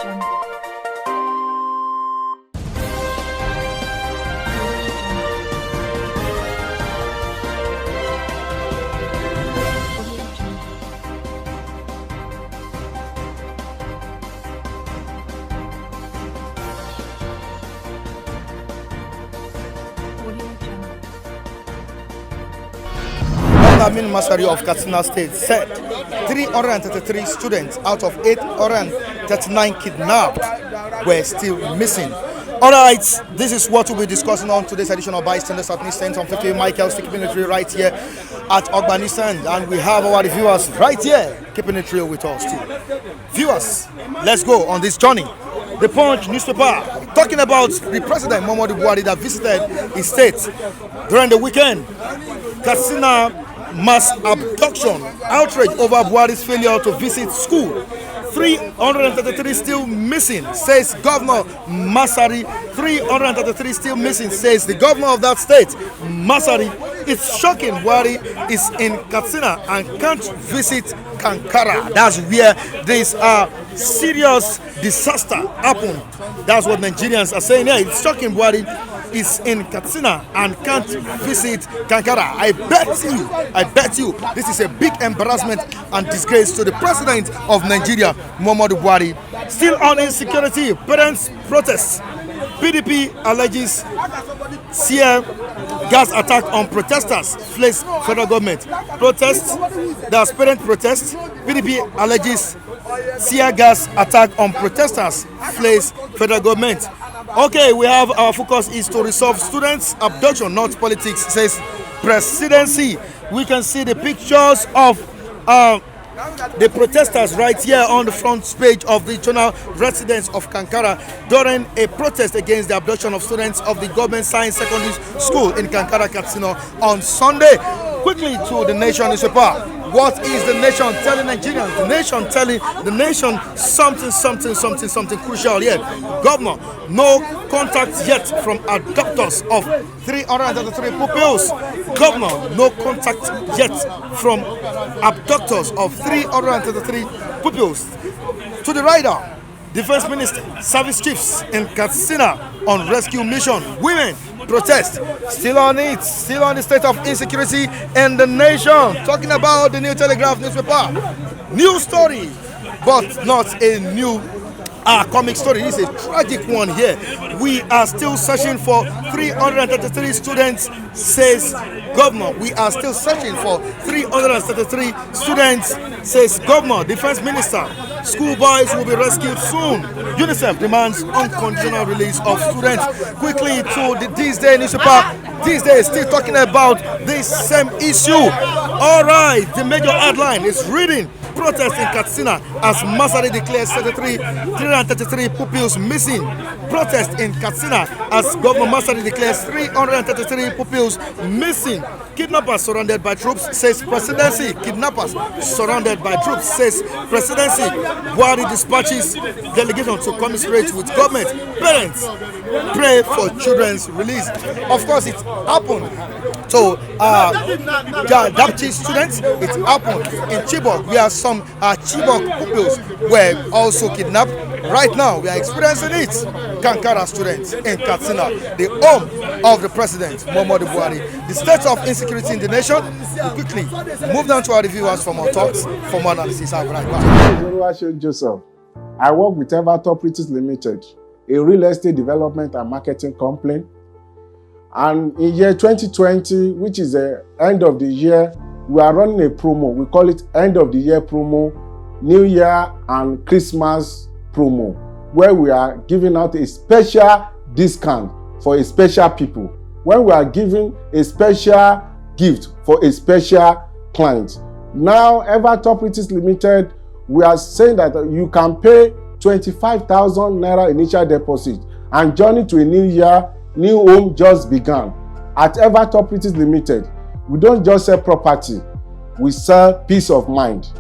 Amin Masari of Katsina State said 333 students out of 839 kidnapped were still missing. Alright, this is what we'll be discussing on today's edition of Bystanders at Nissan. I'm 50 Michael still keeping it real right here at Ogbanistan, and we have our viewers right here keeping it real with us too. Viewers, let's go on this journey. The Punch newspaper talking about the President Muhammadu Buhari that visited his state during the weekend. Katsina mass abduction, outrage over Buhari's failure to visit school. 333 still missing, says Governor Masari. 333 still missing, says the governor of that state, Masari. It's shocking Buhari is in Katsina and can't visit Kankara. That's where this serious disaster happened. That's what Nigerians are saying here. It's shocking Buhari is in Katsina and can't visit Kankara. I bet you, this is a big embarrassment and disgrace to the president of Nigeria, Muhammadu Buhari. Still on insecurity, parents protest. PDP alleges tear gas attack on protesters flees federal government. Protests, there's parent protest. PDP alleges tear gas attack on protesters flees federal government. Okay, we have our focus is to resolve students' abduction, not politics, says presidency. We can see the pictures of the protesters right here on the front page of the journal residents of Kankara during a protest against the abduction of students of the government science secondary school in Kankara, Katsina on Sunday. Quickly to the Nation newspaper. What is the nation telling Nigerians? The nation telling the nation something crucial here. Governor, no contact yet from abductors of 333 pupils. Governor, no contact yet from abductors of 333 pupils. To the rider, Defense Minister, service chiefs in Katsina on rescue mission. Women protest. Still on it. Still on the state of insecurity in the nation. Talking about the New Telegraph newspaper. New story, but not a new comic story. This is a tragic one here. We are still searching for 333 students, says Governor. We are still searching for 333 students, says Governor. Defense Minister. Schoolboys will be rescued soon. UNICEF demands unconditional release of students. Quickly to the This Day newspaper. This Day is still talking about this same issue. All right, the major headline is reading. Protest in Katsina as Masari declares 333 pupils missing. Protest in Katsina as Governor Masari declares 333 pupils missing. Kidnappers surrounded by troops, says presidency. Kidnappers surrounded by troops, says presidency. Buhari dispatches delegation to commiserate with government. Parents pray for children's release. Of course, it happened to Dapchi students. It happened in Chibok, where some Chibok pupils were also kidnapped. Right now, we are experiencing it. Kankara students in Katsina, the home of the president, Muhammadu Buhari. The state of insecurity in the nation. We quickly move down to our reviewers for more thoughts, for more analysis. I'll be right back. Joseph. I work with Evertop Properties Limited, a real estate development and marketing company. And in year 2020, which is the end of the year, we are running a promo. We call it end of the year promo, New Year and Christmas promo, where we are giving out a special discount for a special people. When we are giving a special gift for a special client. Now, Evertop Properties Limited, we are saying that you can pay 25,000 naira initial deposit and journey to a new year, new home just began. At Evertop Properties Limited, we don't just sell property, we sell peace of mind.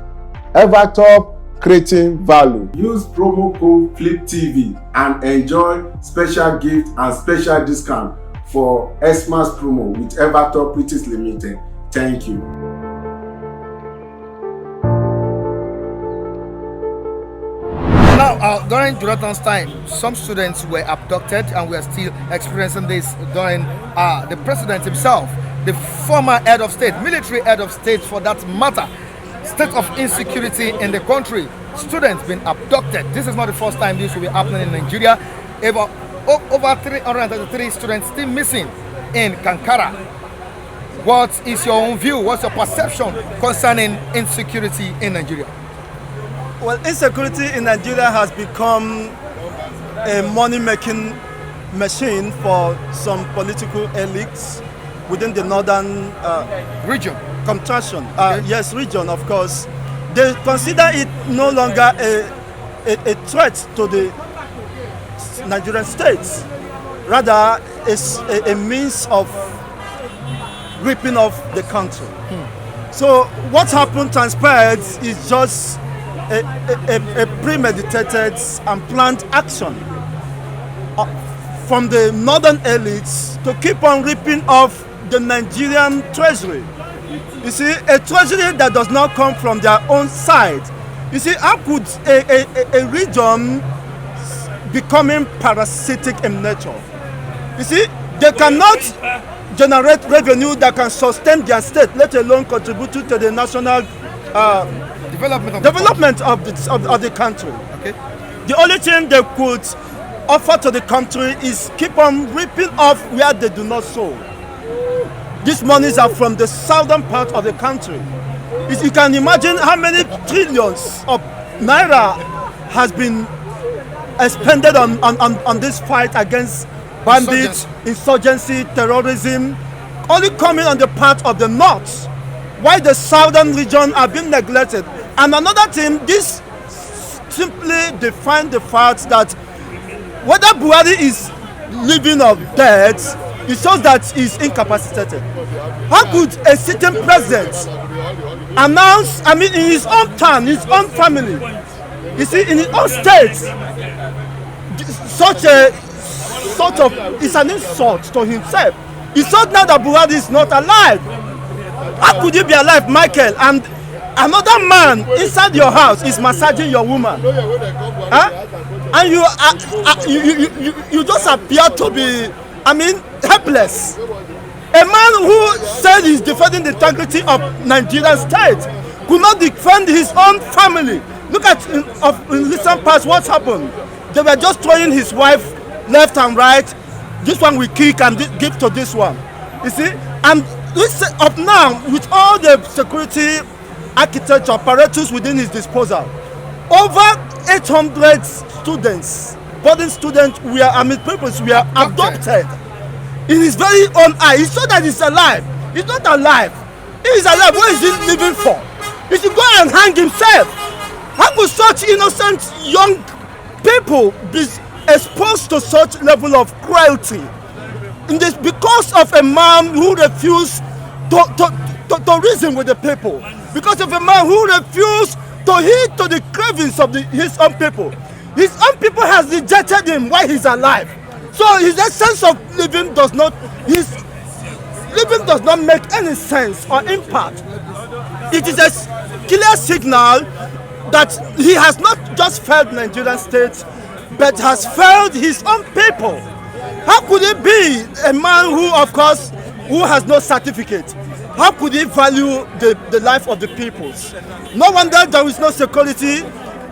Evertop, creating value. Use promo code FLIPTV and enjoy special gift and special discount for Xmas promo with Evertop Properties Limited. Thank you. Now Now, during Jonathan's time, some students were abducted, and we are still experiencing this during the president himself, the former head of state, military head of state for that matter. State of insecurity in the country, students been abducted. This is not the first time this will be happening in Nigeria. Over 333 students still missing in Kankara. What is your own view? What's your perception concerning insecurity in Nigeria? Well, insecurity in Nigeria has become a money-making machine for some political elites within the northern region. Contraction. Yes, region, of course. They consider it no longer a threat to the Nigerian states. Rather, it's a means of ripping off the country. So what happened, transpired, is just a premeditated and planned action from the northern elites to keep on ripping off the Nigerian treasury. You see, a treasury that does not come from their own side. You see, how could a region becoming parasitic in nature? You see, they cannot generate revenue that can sustain their state, let alone contribute to the national development of the country. Okay. The only thing they could offer to the country is keep on ripping off where they do not sow. These monies are from the southern part of the country. You can imagine how many trillions of naira has been expended on this fight against bandits, insurgency, terrorism, only coming on the part of the north, while the southern region are being neglected. And another thing, this simply defines the fact that whether Buhari is living or dead, it shows that he's incapacitated. How could a sitting president announce, in his own town, his own family, you see, in his own state, such a sort of, it's an insult to himself. He thought now that Buhari is not alive. How could he be alive, Michael, and another man inside your house is massaging your woman? And you just appear to be, helpless. A man who said he's defending the integrity of Nigerian state could not defend his own family. Look at in recent past what's happened. They were just throwing his wife left and right. This one we kick and give to this one. You see? And this, up now, with all the security architecture apparatus within his disposal, over 800 students, boarding students, were abducted. In his very own eye. He saw that he's alive. He's not alive. If he's alive, what is he living for? He should go and hang himself. How could such innocent young people be exposed to such level of cruelty? Because of a man who refused to reason with the people. Because of a man who refused to heed to the cravings of his own people. His own people has rejected him while he's alive. So his sense of living does not make any sense or impact. It is a clear signal that he has not just failed Nigerian state, but has failed his own people. How could he be a man who has no certificate? How could he value the life of the peoples? No wonder there is no security,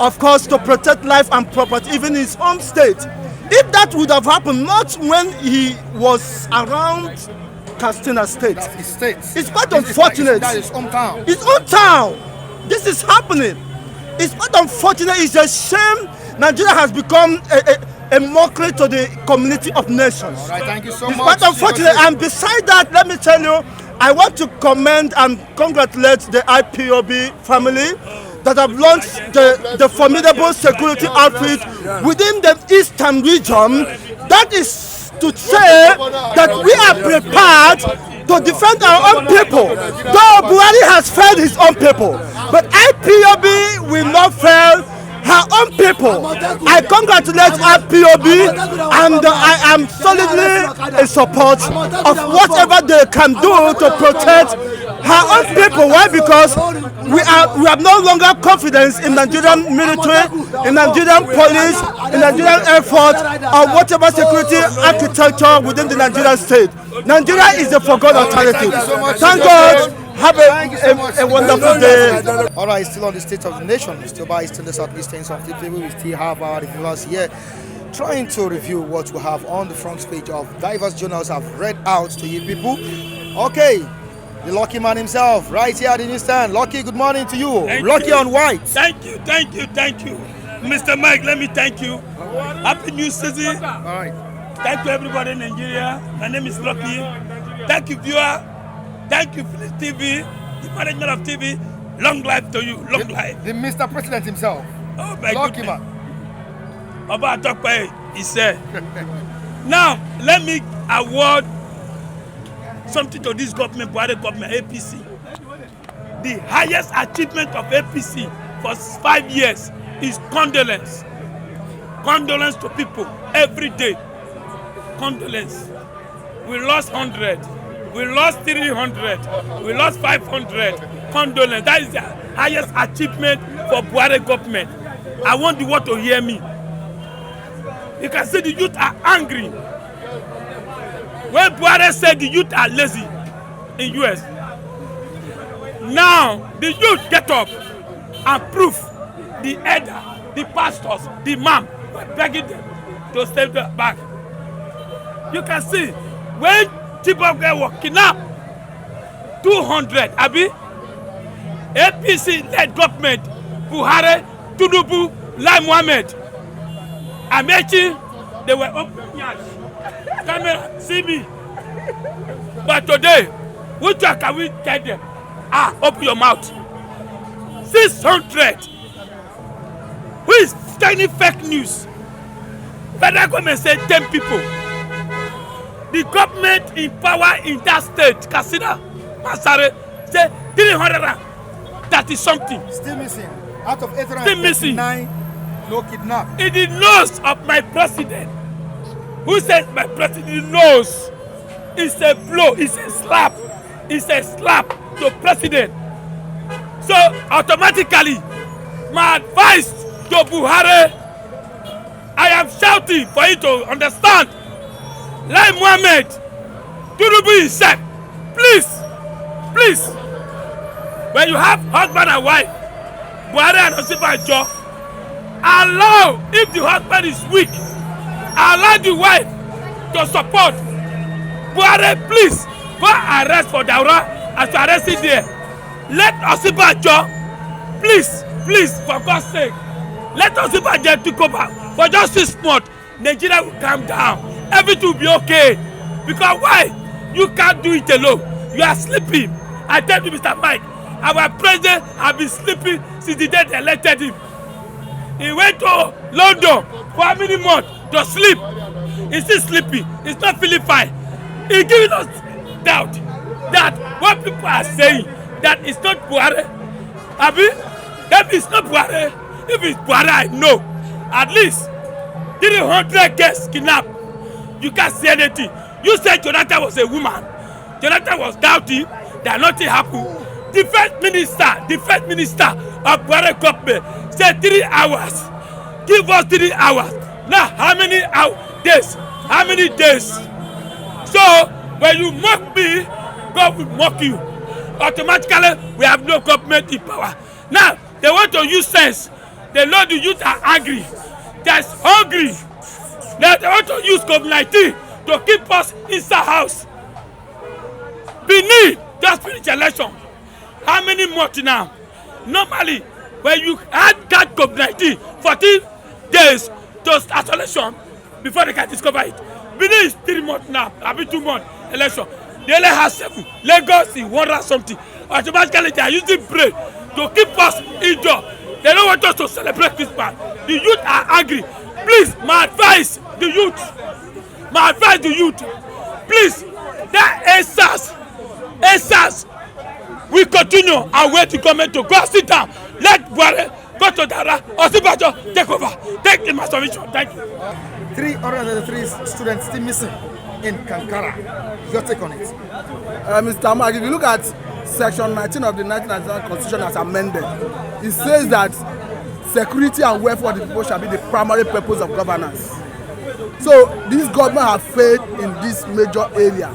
of course, to protect life and property, even in his own state. If that would have happened, not when he was around Katsina State. That's his state. It's quite unfortunate. That is his hometown. His own town. This is happening. It's quite unfortunate. It's a shame Nigeria has become a mockery to the community of nations. All right, thank you so it's much. It's quite unfortunate. And beside that, let me tell you, I want to commend and congratulate the IPOB family that have launched the formidable security outfit within the eastern region. That is to say that we are prepared to defend our own people. Though Buhari has failed his own people, but IPOB will not fail her own people. I congratulate IPOB, and I am solidly in support of whatever they can do to protect her own people. Why? Because we have no longer confidence in Nigerian military, in Nigerian police, in Nigerian Air Force, or whatever security architecture within the Nigerian state. Nigeria is the forgotten alternative. Thank God. Have a wonderful day. All right, still on the state of the nation, still in the southeastern of the people. We still have our reviewers here trying to review what we have on the front page of diverse journals have read out to you people. Okay, the lucky man himself, right here at the newsstand. Lucky, good morning to you. Lucky on white. Thank you. Mr. Mike, let me thank you. Happy New Season. All right. Thank you, everybody in Nigeria. My name is Lucky. Thank you, viewer. Thank you, Philips TV, the management of TV. Long life to you. Long life. The Mr. President himself. Oh, my Lucky goodness. man. Baba Atokpe, he said. Now, let me award something to this government, Buhari government, APC. The highest achievement of APC for 5 years is condolence. Condolence to people every day. Condolence. We lost 100. We lost 300. We lost 500. Condolence. That is the highest achievement for Buhari government. I want the world to hear me. You can see the youth are angry. When Buhari said the youth are lazy in US, now the youth get up and prove the elder, the pastors, the imam were begging them to step back. You can see when Chibok were kidnapped, 200, Abi, APC-led government, Buhari, Tinubu, Lai Mohammed, Amechi, they were open yash. Camera, see me. But today, which one can we tell them? Open your mouth. 600. Who is telling fake news? Federal government said 10 people. The government in power in that state, Katsina, Masare, say 330 something. Still missing. Out of Still missing. 839, no kidnap. In the nose of my president. Who says my president knows? It's a blow, it's a slap. It's a slap to president. So automatically, my advice to Buhari, I am shouting for you to understand. Lai Mohammed, Tinubu himself, please, when you have husband and wife, Buhari and Osinbajo, allow, if the husband is weak, allow the wife to support. Buhari, please, go arrest for Daura as you arrested there. Let Osinbajo, please, for God's sake, let Osinbajo take over for just 6 months. Nigeria will calm down. Everything will be okay. Because why? You can't do it alone. You are sleeping. I tell you, Mr. Mike, our president has been sleeping since the day they elected him. He went to London for how many months to sleep? He's still sleeping. He's not feeling fine. He's giving us doubt that what people are saying, that it's not Buhari. Abi, if it's not Buhari, if it's Buhari, I know. At least 300 guests kidnapped. You can't say anything. You said Jonathan was a woman. Jonathan was doubting that nothing happened. The first minister of Buhari government said 3 hours. Give us 3 hours. Now, how many days? How many days? So, when you mock me, God will mock you. Automatically, we have no government in power. Now, they want to use sense. They know the youth are angry. They're hungry. Now, they want to use COVID-19 to keep us inside house. Benin just finished election. How many months now? Normally, when you had that COVID-19, 14 days to start election before they can discover it. Benin is 3 months now, I mean 2 months election. They only have 7. Lagos is 100 something. Automatically, they are using brain to keep us indoors. They don't want us to celebrate Christmas. The youth are angry. Please, my advice, the youth, please, that ASAS, we continue and wait the government to go sit down. Let Buhari go to Dara, Osibajo, take over. Take the master mission. Thank you. 333 students still missing in Kankara. Your take on it? Mr. Mark, if you look at Section 19 of the 1999 Constitution as amended, it says that security and welfare of the people shall be the primary purpose of governance. So this government has failed in this major area.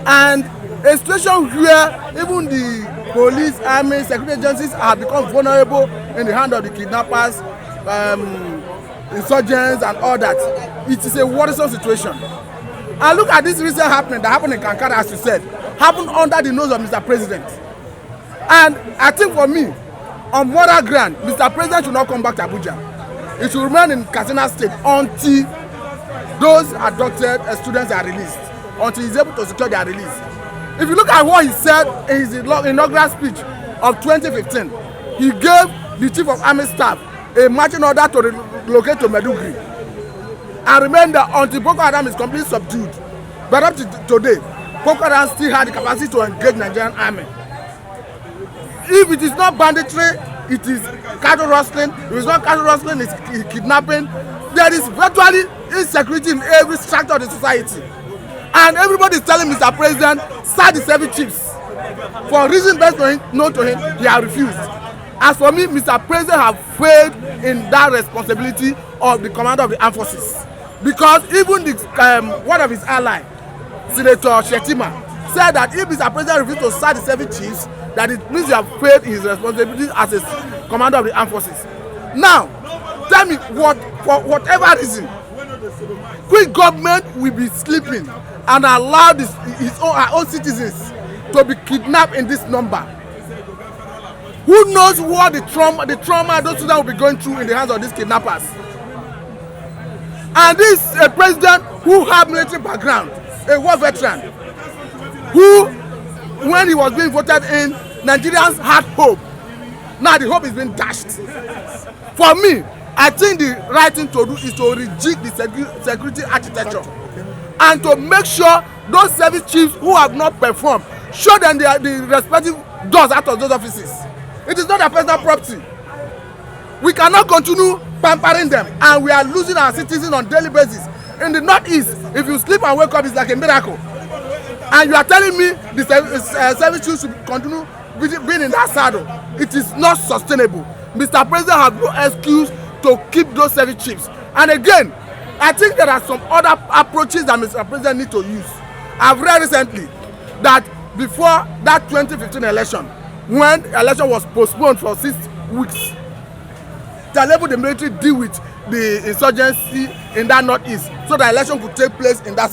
And a situation where even the police, army, security agencies have become vulnerable in the hand of the kidnappers, insurgents and all that, it is a worrisome situation. And look at this recent happening that happened in Kankara, as you said, happened under the nose of Mr. President. And I think for me, on moral ground, Mr. President should not come back to Abuja. He should remain in Katsina State until those abducted students are released, until he's able to secure their release. If you look at what he said in his inaugural speech of 2015, he gave the Chief of Army Staff a marching order to relocate to Maiduguri and remain there until Boko Haram is completely subdued. But up to today, Boko Haram still had the capacity to engage Nigerian army. If it is not banditry, it is cattle rustling. If it's not cattle rustling, it's kidnapping. There is virtually insecurity in every structure of the society. And everybody is telling Mr. President, sack the 7 chiefs. For reasons best known to him, he has refused. As for me, Mr. President has failed in that responsibility of the commander of the armed forces. Because even the, one of his allies, Senator Shetima, said that if Mr. President refused to sack the 7 chiefs, that it means he has failed in his responsibility as a commander of the armed forces. Now, tell me, for whatever reason, quick government will be sleeping and allow our own citizens to be kidnapped in this number. Who knows what the trauma those students will be going through in the hands of these kidnappers? And this is a president who has military background, a war veteran, who, when he was being voted in, Nigerians had hope. Now the hope is being dashed. For me, I think the right thing to do is to reject the security architecture and to make sure those service chiefs who have not performed, show them the respective doors out of those offices. It is not their personal property. We cannot continue pampering them, and we are losing our citizens on a daily basis. In the Northeast, if you sleep and wake up, it's like a miracle. And you are telling me the service chiefs should continue being in that saddle. It is not sustainable. Mr. President has no excuse to keep those service chiefs. And again, I think there are some other approaches that Mr. President needs to use. I've read recently that before that 2015 election, when the election was postponed for 6 weeks, they enabled the military deal with the insurgency in that Northeast, so the election could take place in that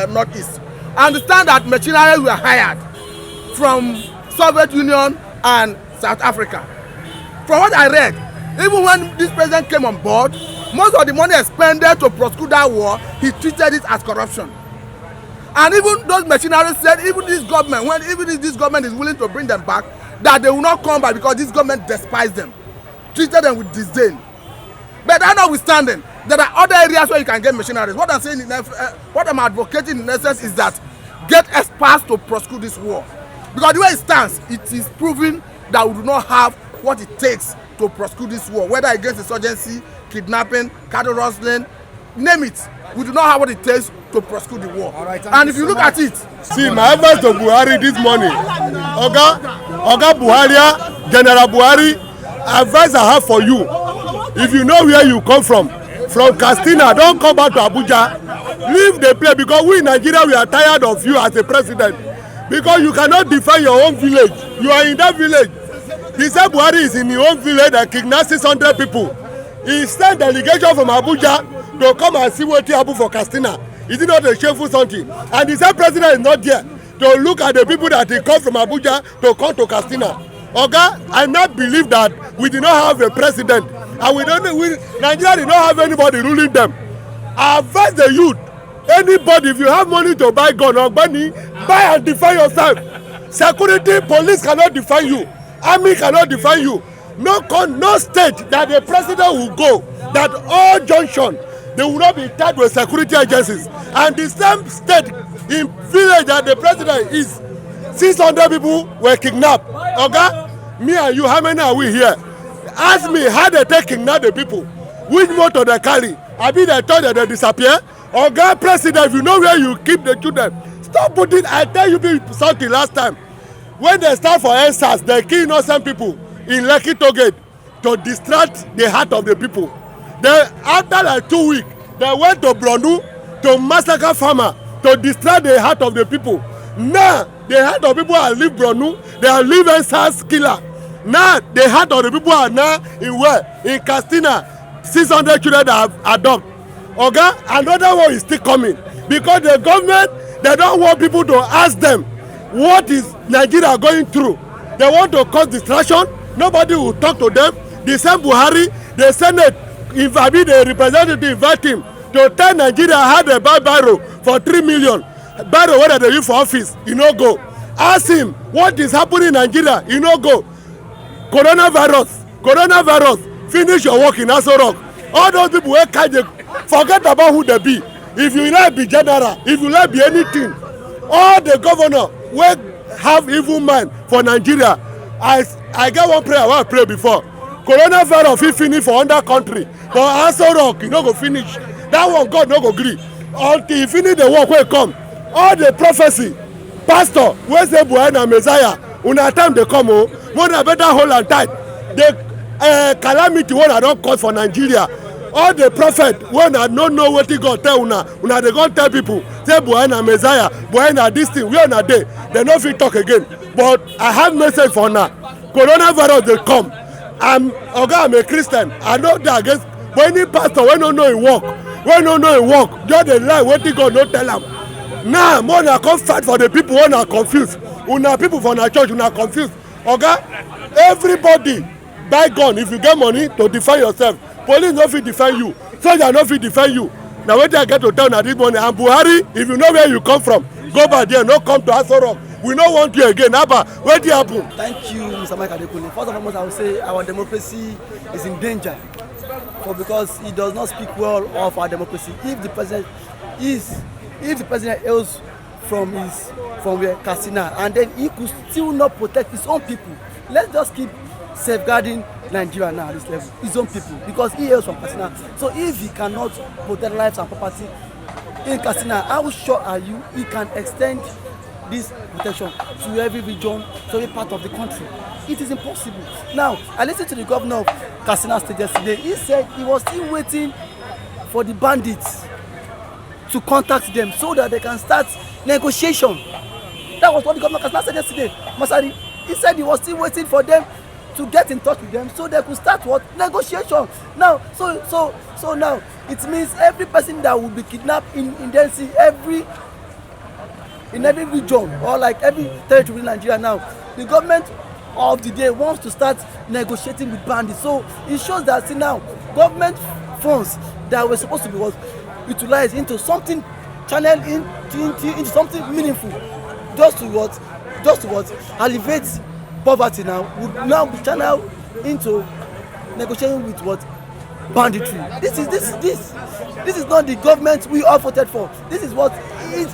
Northeast. I understand that machinery were hired from Soviet Union and South Africa. From what I read, even when this president came on board, most of the money expended to prosecute that war, he treated it as corruption. And even those mercenaries said, even this government, this government is willing to bring them back, that they will not come back because this government despised them, treated them with disdain. But that notwithstanding, there are other areas where you can get mercenaries. What I'm saying, what I'm advocating in essence is that get experts to prosecute this war. Because the way it stands, it is proving that we do not have what it takes to prosecute this war, whether against insurgency, kidnapping, cattle rustling, name it. We do not have what it takes to prosecute the war. Right, and if you look at it, see, my advice to Buhari this morning, Oga Buhari, General Buhari, advice I have for you. If you know where you come from Katsina, don't come back to Abuja. Leave the place, because we in Nigeria, we are tired of you as a president. Because you cannot defend your own village. You are in that village. He said Buhari is in his own village and kidnapped 600 people. He sent delegation from Abuja to come and see what happened for Katsina. Is it not a shameful something? And he said president is not there to look at the people that he come from Abuja to come to Katsina. Oga, I not believe that we did not have a president, and Nigeria did not have anybody ruling them. I advise the youth, anybody, if you have money to buy gun or money, buy and defend yourself. Security, police cannot defend you. Army cannot defend you. No state that the president will go, that all junction, they will not be tied with security agencies. And the same state in village that the president is, 600 people were kidnapped. Okay? Me and you, how many are we here? ask me how they take kidnap the people, which motor they carry, abi they thought that they disappear. Oga president, if you know where you keep the children, stop putting. I tell you something last time, when they start for NSAS, they kill innocent people in Lekki Tollgate to distract the heart of the people. Then after like 2 weeks, they went to Bronu to massacre farmer to distract the heart of the people. Now the heart of people are leave Bronu, they are leave NSAS killer. Now the heart of the people are now in where? In Castina. 600 children that have adopted. Oga, another one is still coming because the government, they don't want people to ask them what is Nigeria going through. They want to cause distraction. Nobody will talk to them. The same Buhari, the Senate, if I be the representative, invite him to tell Nigeria how they buy barrow for 3 million. Barrow whether they use for office, he no go. Ask him what is happening in Nigeria, he no go. Coronavirus, finish your work in Aso Rock. All those people wey carry the forget about who they be. If you like be general, if you like be anything, all the governor wey have evil mind for Nigeria, I get one prayer wey I pray before. Coronavirus fit finish for under country, but Aso Rock e no go finish. That one God no go gree until he finish the work wey come. All the prophecy, pastor wey say Buhari na Messiah, una time dey come o, una better hold am tight. The calamity wey una don cause for Nigeria. All the prophet wey una no know wetin God tell una dey go tell people say Buhari na Messiah, Buhari na this thing, where una dey, dem no fit talk again. But I have message for una. Coronavirus dey come. I'm a Christian. I know that against, but any pastor wey no know him work, just dey lie wetin God no tell am. Now more una come fight for the people wey una confused. Una people for una church una confused. Oga, everybody buy gun if you get money to defend yourself. Police no fit defend you, soldier no fit defend you. Na wetin I get to tell una this morning. And Buhari, if you know where you come from, go back there, no come to Aso Rock. We no want you again. Abba, wetin happen? Thank you, Mr. Mike Adekunle. First and foremost, I would say our democracy is in danger, because he does not speak well of our democracy. If the president hails from where Katsina, and then he could still not protect his own people, let's just keep safeguarding Nigeria now at this level, his own people, because he hails from Katsina. So if he cannot protect lives and property in Katsina, how sure are you he can extend this protection to every region, to every part of the country? It is impossible. Now, I listened to the governor of Katsina State yesterday. He said he was still waiting for the bandits to contact them so that they can start negotiation. That was what the governor of Katsina said yesterday. Masari, he said he was still waiting for them to get in touch with them so they could start what? Negotiation. Now, so now it means every person that will be kidnapped in DNC, in every region or like every territory in Nigeria now, the government of the day wants to start negotiating with bandits. So it shows that now government funds that were supposed to be utilized into something, channeled into something meaningful, just to alleviate poverty now, would now be channeled into negotiating with what? Banditry. This is not the government we all voted for. This is what it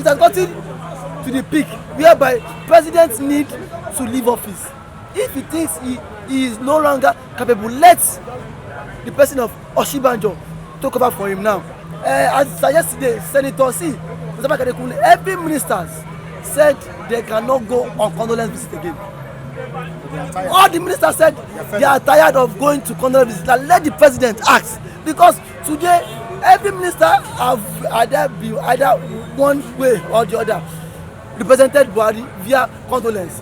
has gotten to the peak whereby presidents need to leave office. If he thinks he is no longer capable, let the person of Oshibanjo take over for him now. As yesterday, Senator Mr. Mike Adekunle, every minister said they cannot go on condolence visit again. All the ministers said they are tired of going to condolence visits. Let the president act, because today every minister have either one way or the other represented Buhari via condolence.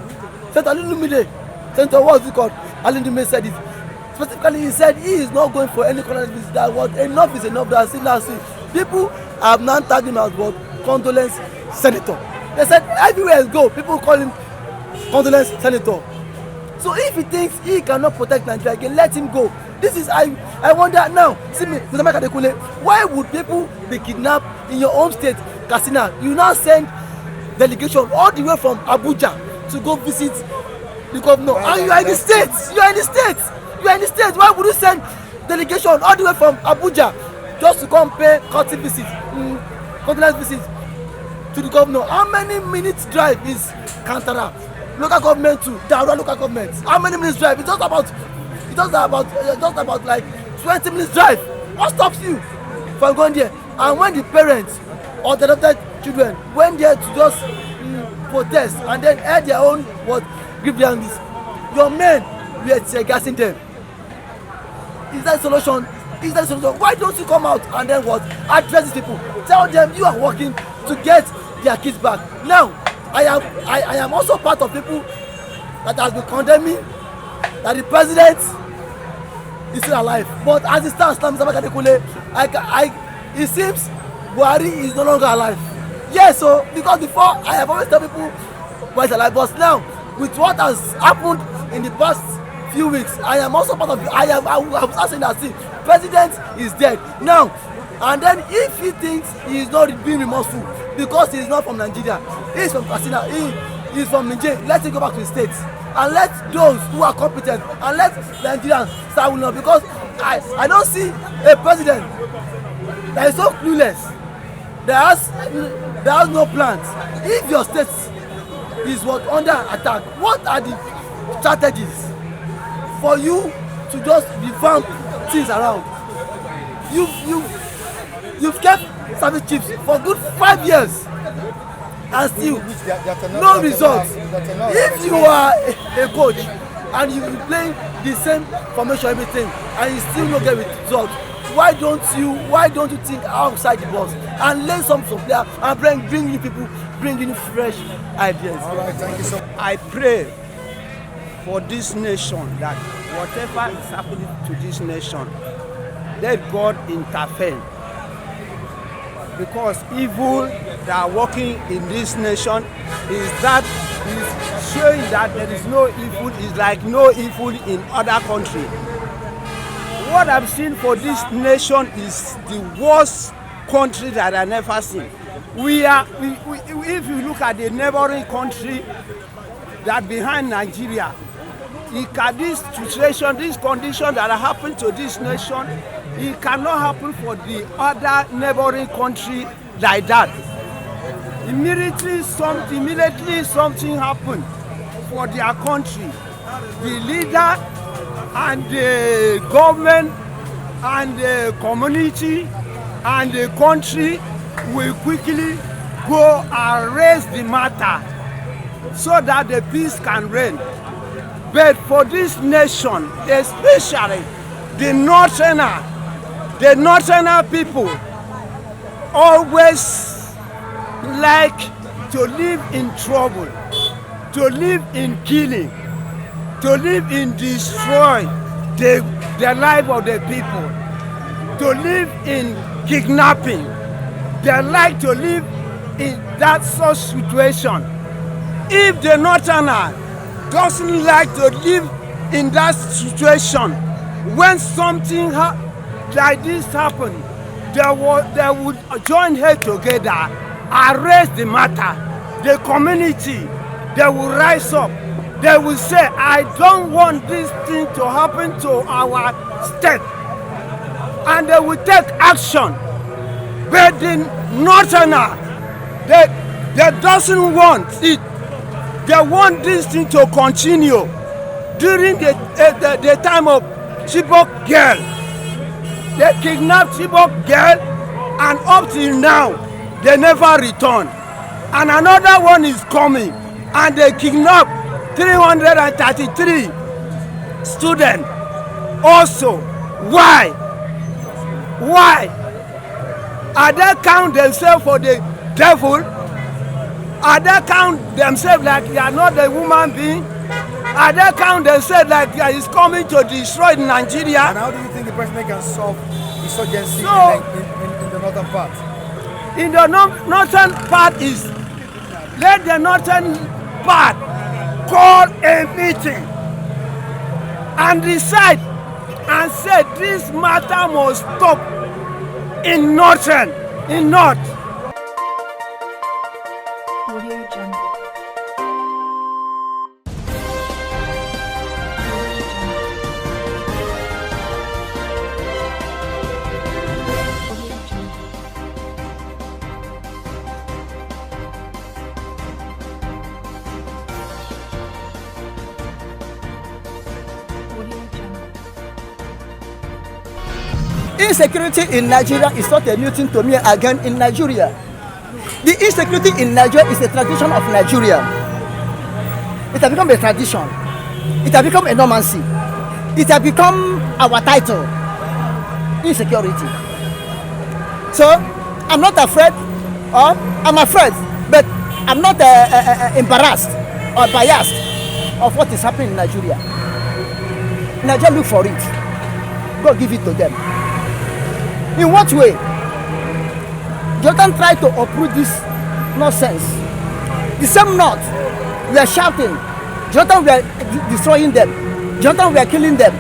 Senator Alindumide, Senator what's it called? Alindumide said it. Specifically, he said he is not going for any condolence visit. That what enough is enough. That see, people have now tagged him as what? Condolence senator. They said everywhere he go, people call him condolence senator. So if he thinks he cannot protect Nigeria again, let him go. This is I wonder now. See me, Mr. Mike Adekunle, why would people be kidnapped in your home state, Katsina? You now send delegation all the way from Abuja to go visit the governor, and you are in the state. Why would you send delegation all the way from Abuja just to come pay courtesy visit, condolence visit to the governor? How many minutes drive is Kantara local government to Daura local government? How many minutes drive? It's just about It's just about like 20 minutes drive. What stops you from going there? And when the parents or the adopted children went there to just protest and then air their own grievances, your men were tear gassing them. Is that solution? Is that solution? Why don't you come out and then address these people? Tell them you are working to get their kids back. Now, I am also part of people that has been condemning that the president is still alive. But as it stands, it seems Buhari is no longer alive. Yes, so because before I have always told people Buhari is alive, but now with what has happened in the past few weeks, I am also part of it. I was asking that see, president is dead now, and then if he thinks he is not being remorseful because he is not from Nigeria, he is from Katsina, he is from Niger, let him go back to the states and let those who are competent and let Nigerians start winning, because I don't see a president that is so clueless, that has no plans. If your state is under attack, what are the strategies for you to just reform things around? You've kept service chiefs for good 5 years and still no results. If you are a coach and you be playing the same formation everything and you still no get results, why don't you think outside the box and learn some from there and bring new people, bring in fresh ideas? All right, thank you so much. I pray for this nation that whatever is happening to this nation, let God intervene, because evil that are working in this nation is showing that there is no evil, is like no evil in other countries. What I've seen for this nation is the worst country that I never seen. If you look at the neighboring country that behind Nigeria, this situation, this condition that happened to this nation, it cannot happen for the other neighboring country like that. Immediately something happened for their country. The leader and the government and the community and the country will quickly go and raise the matter so that the peace can reign. But for this nation, especially the northerner people always like to live in trouble, to live in killing, to live in destroy the life of the people, to live in kidnapping. They like to live in that such situation. If the northerner doesn't like to live in that situation, when something like this happens, they would join head together, arrest the matter. The community, they will rise up. They will say, I don't want this thing to happen to our state. And they will take action. But the northerner, they doesn't want it. They want this thing to continue. During the time of Chibok girl, they kidnapped Chibok girl, and up till now, they never return. And another one is coming, and they kidnapped 333 students. Also, why? Are they count themselves for the devil? Are they count themselves like they are not a human being? Are they count themselves like they is coming to destroy Nigeria? And how do you think the president can solve insurgency in the northern part? In the northern part is, let the northern part call a meeting and decide and say this matter must stop in north. Audio Jungle. Audio Jungle. insecurity in Nigeria is not a new thing to me again in Nigeria. The insecurity in Nigeria is a tradition of Nigeria. It has become a tradition. It has become a normancy. It has become our title. Insecurity. So I'm not afraid, or I'm afraid, but I'm not embarrassed or biased of what is happening in Nigeria. Nigeria look for it. God give it to them. In what way? Jonathan tried to uproot this nonsense. The same North, we are shouting. Jonathan, we are destroying them. Jonathan, we are killing them.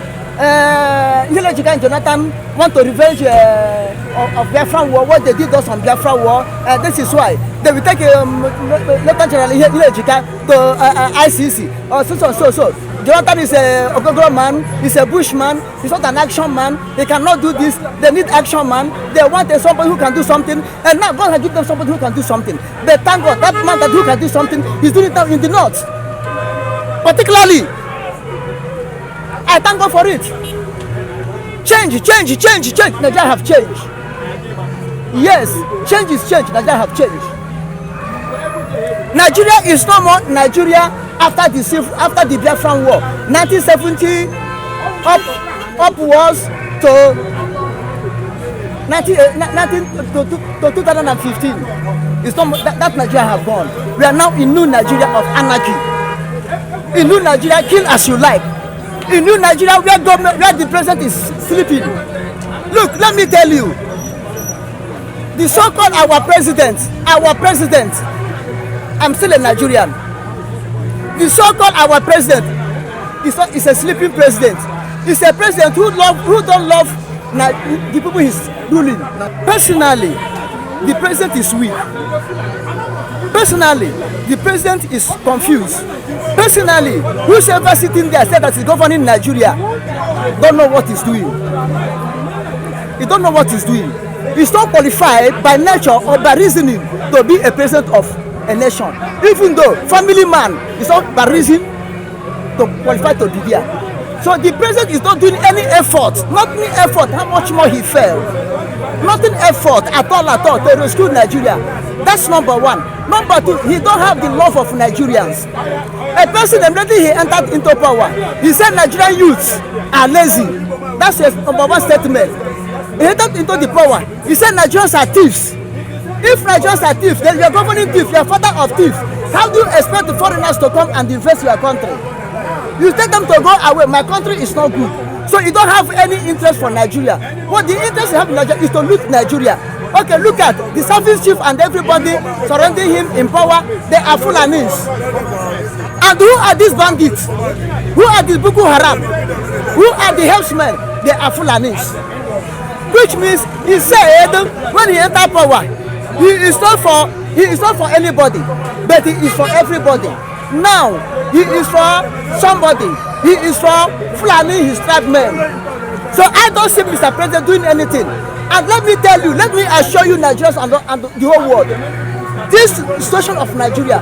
Ilejika and Jonathan want to revenge of Biafra war, what they did us on Biafra war. This is why they will take Lieutenant General Ilejika to ICC. So. Jonathan is a Ogogoro man, he's a bushman, he's not an action man, he cannot do this, they need action man, they want somebody who can do something, and now God has given them somebody who can do something. But thank God, that man who can do something, he's doing it now in the North. Particularly, I thank God for it. Change. Nigeria have changed. Yes, change is change. Nigeria have changed. Nigeria is no more Nigeria after the Biafran War, 1970 upwards to 2015. It's not that Nigeria have gone. We are now in new Nigeria of anarchy. In new Nigeria, kill as you like. In new Nigeria, where the president is sleeping. Look, let me tell you, the so-called our president, I'm still a Nigerian. The so-called our president is a sleeping president. He's a president who don't love the people he's ruling. Personally, the president is weak. Personally, the president is confused. Personally, whoever sitting there said that he's governing Nigeria don't know what he's doing. He don't know what he's doing. He's not qualified by nature or by reasoning to be a president of a nation. Even though family man is not by reason to qualify to be there. So the president is not doing any effort. How much more he failed. Nothing effort at all to rescue Nigeria. That's number one. Number two, he don't have the love of Nigerians. A person immediately he entered into power, he said Nigerian youths are lazy. That's his number one statement. He entered into the power, he said Nigerians are thieves. If Nigerians are thieves, then you are governing thieves, you are father of thieves. How do you expect the foreigners to come and invest your country? You take them to go away. My country is not good. So you don't have any interest for Nigeria. What the interest you have in Nigeria is to loot Nigeria. Okay, look at the service chief and everybody surrounding him in power. They are Fulanis. And who are these bandits? Who are these Boko Haram? Who are the herdsmen? They are Fulanis. Which means he said when he entered power, he is not for anybody, but he is for everybody. Now he is for somebody. He is for Fulani, his tribe men. So I don't see Mr. President doing anything. And let me tell you, let me assure you, Nigerians and the whole world, this situation of Nigeria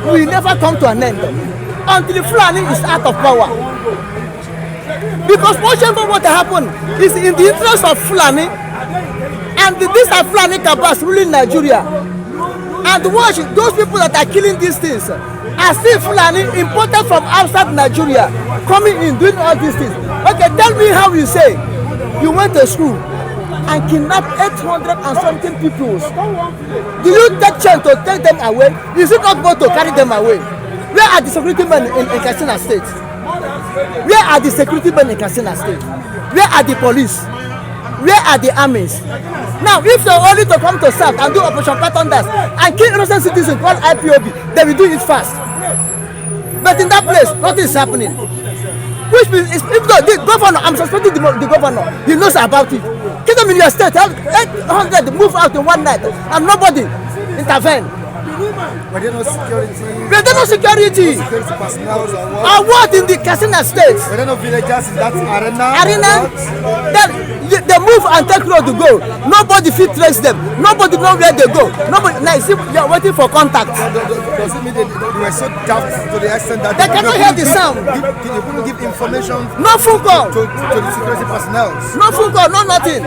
will never come to an end until Fulani is out of power. Because whatever what happened is in the interest of Fulani, and these are Fulani cabals ruling Nigeria. And watch, those people that are killing these things are still Fulani imported from outside Nigeria, coming in doing all these things. Okay, tell me how you say you went to school and kidnapped 800 and something people. Do you take chance to take them away? Is it not good to carry them away? Where are the security men in Katsina State? Where are the security men in Katsina State? Where are the police? Where are the armies? Now, if they're only to come to South and do Operation Python Dance and kill innocent citizens called IPOB, they will do it fast. But in that place, nothing is happening. Which means, if the governor, I'm suspecting the governor, he knows about it. Kill them in your state, 800 move out in one night, and nobody intervene. Were there no security? Were there no security? Security personnel or what? Or what in the Katsina state? Were there no villagers in that arena? Then they move and take road to go. Nobody fit trace them. Nobody know where they go. Nobody. Now you see, they are waiting for contact. Does it mean they were so daft to the extent that They cannot hear the sound. They couldn't give information No phone call. to the security personnel? No phone call. No nothing.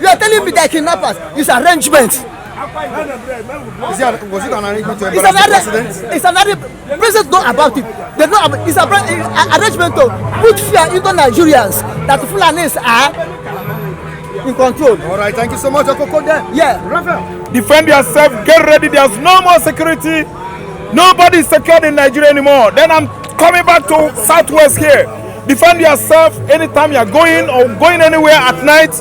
You are telling me that kidnappers is arrangement. Was it an arrangement to It's embarrass an the president? It's an arrangement. President know about it. They know about it's an arrangement to put fear into Nigerians that Fulanis are in control. All right, thank you so much, Okoko. Yeah. Raphael. Defend yourself, get ready, there's no more security. Nobody is secured in Nigeria anymore. Then I'm coming back to Southwest here. Defend yourself anytime you're going or going anywhere at night.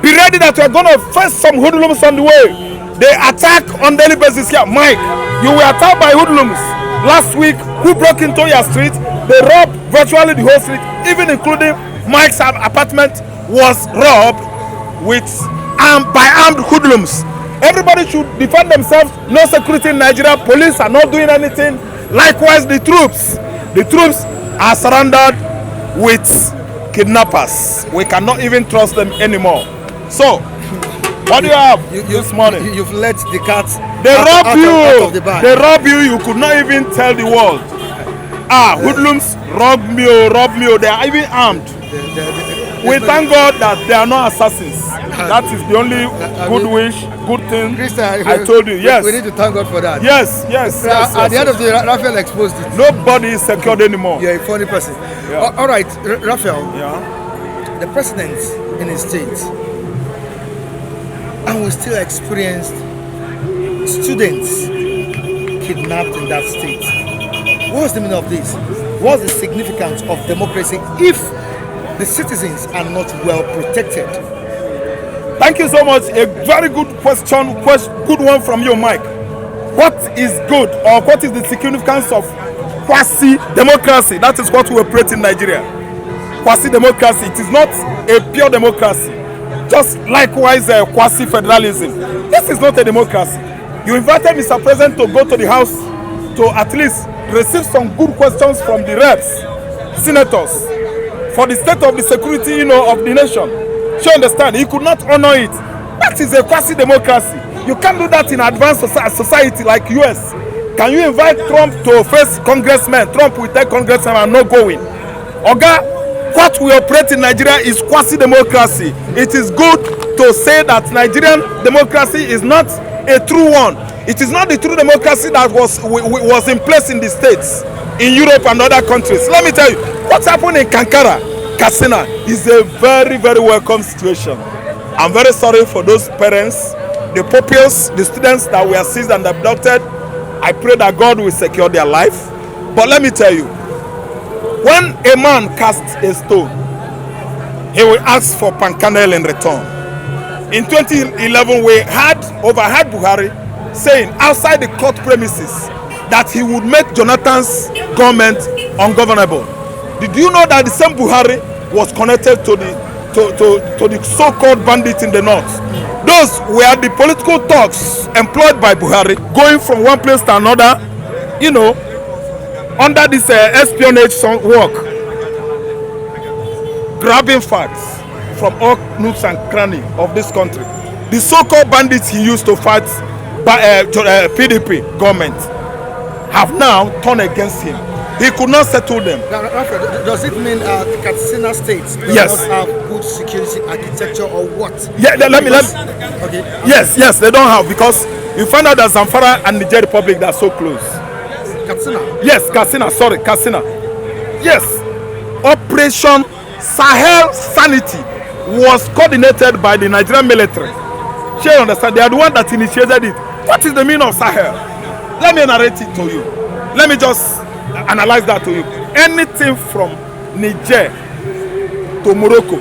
Be ready that you're going to face some hoodlums on the way. They attack on daily basis here. Mike, you were attacked by hoodlums last week who broke into your street. They robbed virtually the whole street, even including Mike's apartment was robbed with by armed hoodlums. Everybody should defend themselves. No security in Nigeria. Police are not doing anything. Likewise, the troops are surrounded with kidnappers. We cannot even trust them anymore. So, what do you have this morning? You've let the cat They rob out you. of the bag. They rob you. You could not even tell the world. Hoodlums rob me. They are even armed. We thank God that they are not assassins. That is the only good thing. Christian, I told you. Yes. We need to thank God for that. Yes. At the end of the day, Raphael exposed it. Nobody is secured anymore. You're a funny person. Yeah. All right, Raphael. Yeah. The president in his state, and we still experienced students kidnapped in that state. What's the meaning of this? What's the significance of democracy if the citizens are not well protected? Thank you so much. A very good question. Good one from you, Mike. What is good or what is the significance of quasi-democracy? That is what we operate in Nigeria. Quasi-democracy. It is not a pure democracy. Just likewise, quasi-federalism. This is not a democracy. You invited Mr. President to go to the House to at least receive some good questions from the reps, senators, for the state of the security, of the nation. You understand? He could not honor it. That is a quasi-democracy. You can't do that in advanced society like US. Can you invite Trump to face congressmen? Trump will take congressmen and not going. Oga, what we operate in Nigeria is quasi-democracy. It is good to say that Nigerian democracy is not a true one. It is not the true democracy that was in place in the States, in Europe and other countries. Let me tell you, what's happened in Katsina is a very, very welcome situation. I'm very sorry for those parents, the pupils, the students that were seized and abducted. I pray that God will secure their life. But let me tell you, when a man casts a stone, he will ask for pankanel in return. In 2011, we overheard Buhari saying outside the court premises that he would make Jonathan's government ungovernable. Did you know that the same Buhari was connected to the so-called bandits in the north? Those were the political talks employed by Buhari, going from one place to another, under this espionage work, grabbing facts from all nooks and crannies of this country. The so-called bandits he used to fight PDP government have now turned against him. He could not settle them. Does it mean Katsina State does not have good security architecture or what? Yeah, let me. Okay. Yes, they don't have, because you find out that Zamfara and Niger Republic, they are so close. Katsina? Yes, Katsina. Yes. Operation Sahel Sanity was coordinated by the Nigerian military. You understand? They are the one that initiated it. What is the meaning of Sahel? Let me narrate it to you. Let me just analyze that to you. Anything from Niger to Morocco,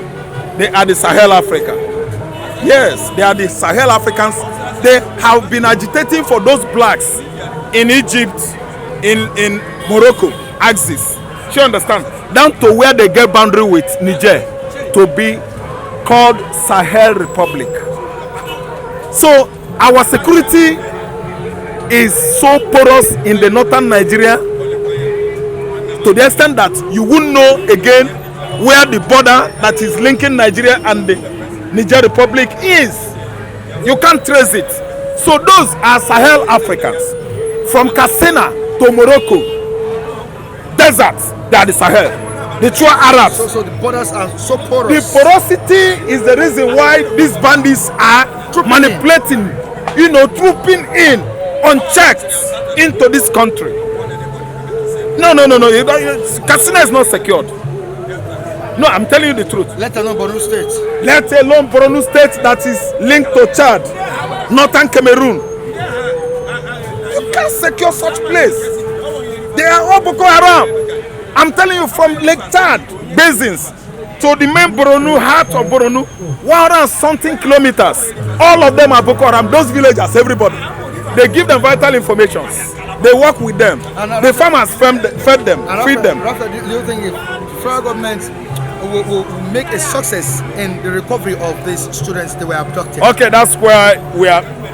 they are the Sahel Africa. Yes, they are the Sahel Africans. They have been agitating for those blacks in Egypt, in Morocco, axis. You understand? Down to where they get boundary with Niger to be called Sahel Republic. So our security is so porous in the northern Nigeria to the extent that you won't know again where the border that is linking Nigeria and the Niger Republic is. You can't trace it. So those are Sahel Africans. From Katsina to Morocco, deserts, they are the Sahel. The true Arabs. So the borders are so porous. The porosity is the reason why these bandits are manipulating, trooping in unchecked into this country. No. Katsina is not secured. No, I'm telling you the truth. Let alone Borno State. Let alone Borno State that is linked to Chad, northern Cameroon. You can't secure such place. They are all Boko Haram. I'm telling you, from Lake Chad basins to the main Borno, heart of Borno, 100-something kilometers. All of them are Boko Haram. Those villagers, everybody. They give them vital information. They work with them. The farmers fed them, feed them. Do you think if federal government will make a success in the recovery of these students that were abducted? Okay, that's where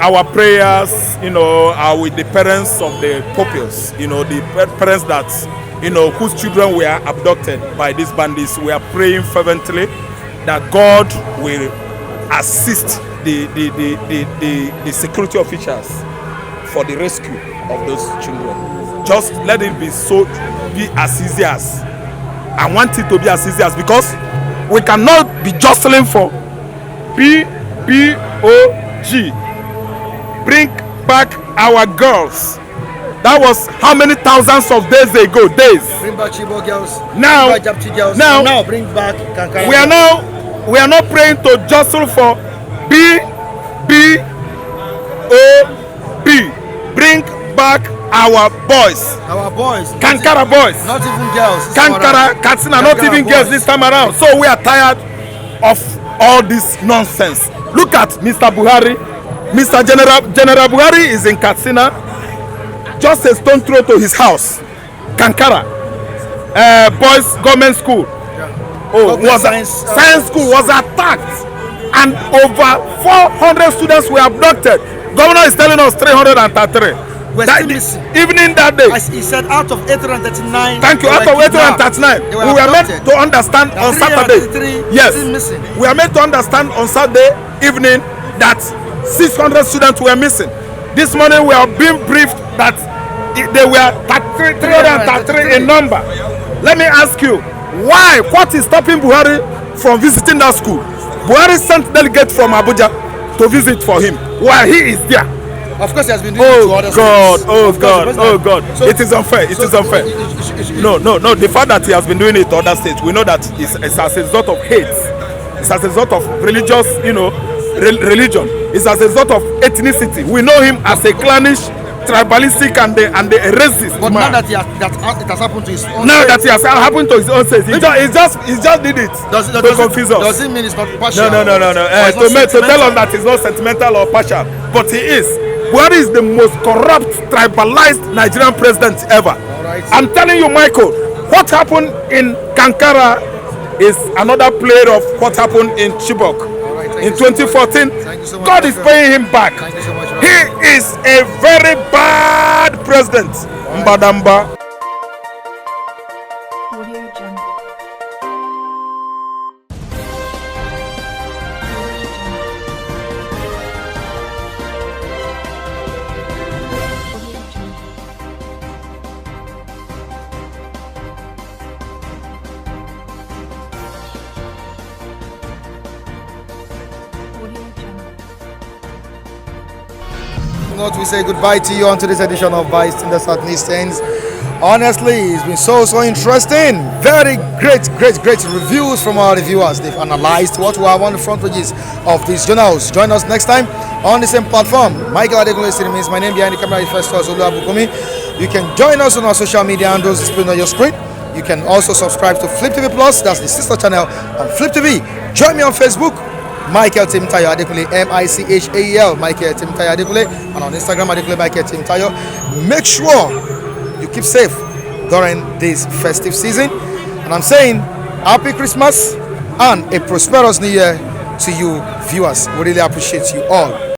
our prayers, are with the parents of the pupils. The parents that, whose children were abducted by these bandits. We are praying fervently that God will assist the security officials for the rescue of those children. Just let it be as easy as I want it to be as easy as, because we cannot be jostling for BBOG. Bring back our girls. That was how many thousands of days ago? Bring back Chibok girls. Now, bring back Japti girls. Now bring back Kankara. We are not praying to jostle for BBOB. Bring back our boys. Our boys. Kankara boys. Not even girls. Kankara, Katsina, not even boys. girls this time around. So we are tired of all this nonsense. Look at Mr. Buhari. Mr. General Buhari is in Katsina, just a stone throw to his house. Kankara, boys government school. Science school was attacked, and over 400 students were abducted. Governor is telling us 333. Evening that day. As he said, out of 839. Thank you. Out of 839, we were meant to understand on Saturday. Yes, we are meant to understand on Saturday evening that 600 students were missing. This morning we are being briefed that they were 333 in number. Let me ask you, why? What is stopping Buhari from visiting that school? Buhari sent delegates from Abuja to visit for him while he is there. Of course, he has been doing it to other states. Oh God. So it is unfair. It is unfair. No. The fact that he has been doing it to other states, we know that it's as a result of hate. It's as a result of religious, religion. It's as a result of ethnicity. We know him as a clannish, tribalistic, and a racist. But man. now that it has happened to his own now state, that it has happened to his own state, he just did it to confuse us. Does it mean it's not partial? No. To tell us that he's not sentimental or partial, but he is. Buhari is the most corrupt, tribalized Nigerian president ever. Right. I'm telling you, Michael, what happened in Kankara is another player of what happened in Chibok in 2014. So much, God is paying him back. Thank you so much, He is a very bad president. Mbadamba. Audio Jungle. Not we say goodbye to you on today's edition of Vice in the Southeastern. Honestly, it's been so interesting. Very great reviews from our reviewers. They've analyzed what we have on the front pages of these journals. Join us next time on the same platform. Michael Adekunle remains my name. Behind the camera is Festus Oluwabukumi. You can join us on our social media handles displayed on your screen. You can also subscribe to Flip TV Plus. That's the sister channel on Flip TV. Join me on Facebook, Michael Timtayo Adekunle, Michael Michael Timtayo Adekunle, and on Instagram Adekunle Michael Timtayo. Make sure you keep safe during this festive season, and I'm saying happy Christmas and a prosperous new year to you viewers. We really appreciate you all.